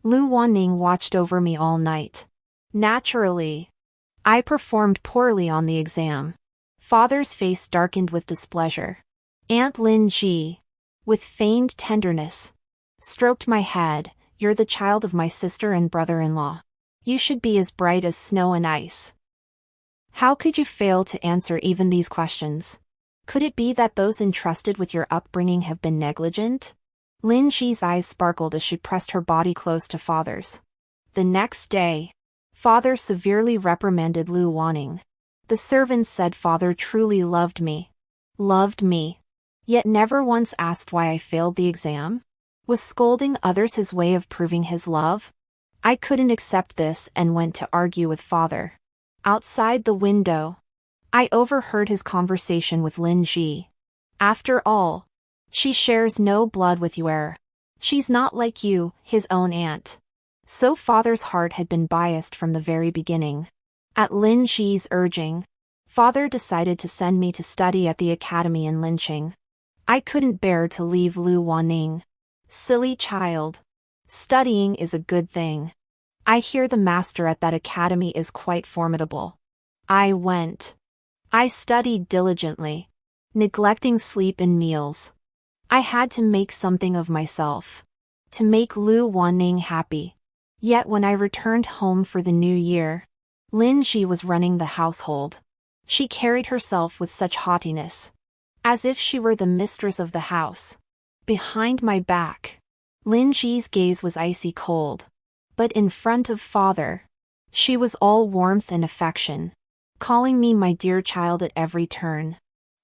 Lu Wanning watched over me all night. Naturally, I performed poorly on the exam. Father's face darkened with displeasure. Aunt Lin Ji, with feigned tenderness, stroked my head. You're the child of my sister and brother-in-law. You should be as bright as snow and ice. How could you fail to answer even these questions? Could it be that those entrusted with your upbringing have been negligent? Lin Ji's eyes sparkled as she pressed her body close to Father's. The next day, Father severely reprimanded Lu Wanning. The servants said Father truly loved me, yet never once asked why I failed the exam. Was scolding others his way of proving his love? I couldn't accept this and went to argue with Father. Outside the window, I overheard his conversation with Lin Ji. After all, she shares no blood with you. She's not like you, his own aunt. So Father's heart had been biased from the very beginning. At Lin Ji's urging, Father decided to send me to study at the academy in Linqing. I couldn't bear to leave Lu Wanning. Silly child. Studying is a good thing. I hear the master at that academy is quite formidable. I went. I studied diligently, neglecting sleep and meals. I had to make something of myself, to make Lu Wanning happy. Yet when I returned home for the new year, Lin Ji was running the household. She carried herself with such haughtiness, as if she were the mistress of the house. Behind my back, Lin Ji's gaze was icy cold, but in front of Father, she was all warmth and affection, calling me my dear child at every turn.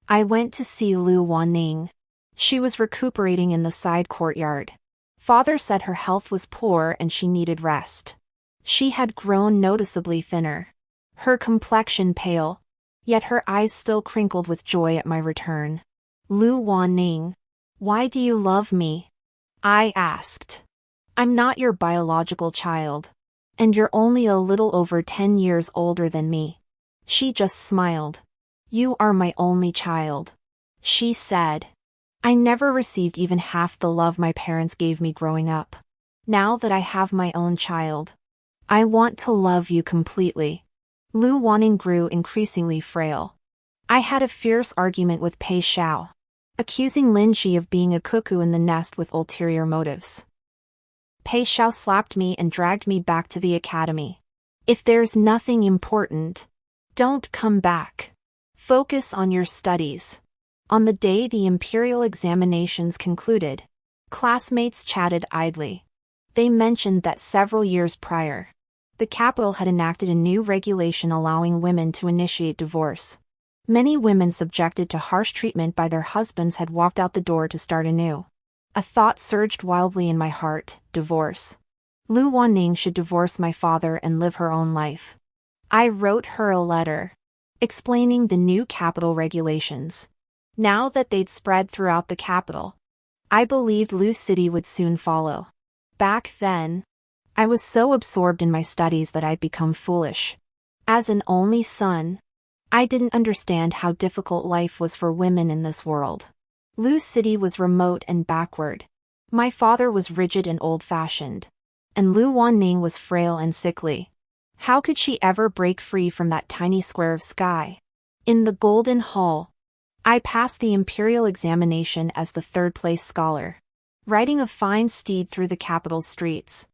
I went to see Lu Wanning. She was recuperating in the side courtyard. Father said her health was poor and she needed rest. She had grown noticeably thinner, her complexion pale, yet her eyes still crinkled with joy at my return. Lu Wanning, why do you love me? I asked. I'm not your biological child, and you're only a little over 10 years older than me. She just smiled. You are my only child, she said. I never received even half the love my parents gave me growing up. Now that I have my own child, I want to love you completely. Lu Wanning grew increasingly frail. I had a fierce argument with Pei Xiao, accusing Lin Ji of being a cuckoo in the nest with ulterior motives. Pei Xiao slapped me and dragged me back to the academy. If there's nothing important, don't come back. Focus on your studies. On the day the imperial examinations concluded, classmates chatted idly. They mentioned that several years prior, the capital had enacted a new regulation allowing women to initiate divorce. Many women subjected to harsh treatment by their husbands had walked out the door to start anew. A thought surged wildly in my heart: divorce. Lu Wanning should divorce my father and live her own life. I wrote her a letter, explaining the new capital regulations. Now that they'd spread throughout the capital, I believed Lu City would soon follow. Back then, I was so absorbed in my studies that I'd become foolish. As an only son, I didn't understand how difficult life was for women in this world. Lu City was remote and backward. My father was rigid and old-fashioned, and Lu Wanning was frail and sickly. How could she ever break free from that tiny square of sky? In the Golden Hall, I passed the imperial examination as the third-place scholar, riding a fine steed through the capital's streets.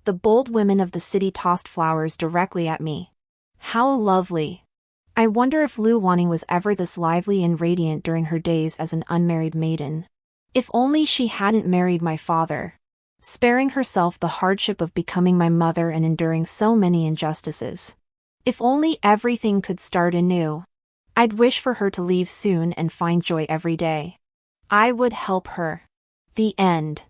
The bold women of the city tossed flowers directly at me. How lovely! I wonder if Lu Wanning was ever this lively and radiant during her days as an unmarried maiden. If only she hadn't married my father, sparing herself the hardship of becoming my mother and enduring so many injustices. If only everything could start anew. I'd wish for her to leave soon and find joy every day. I would help her. The end.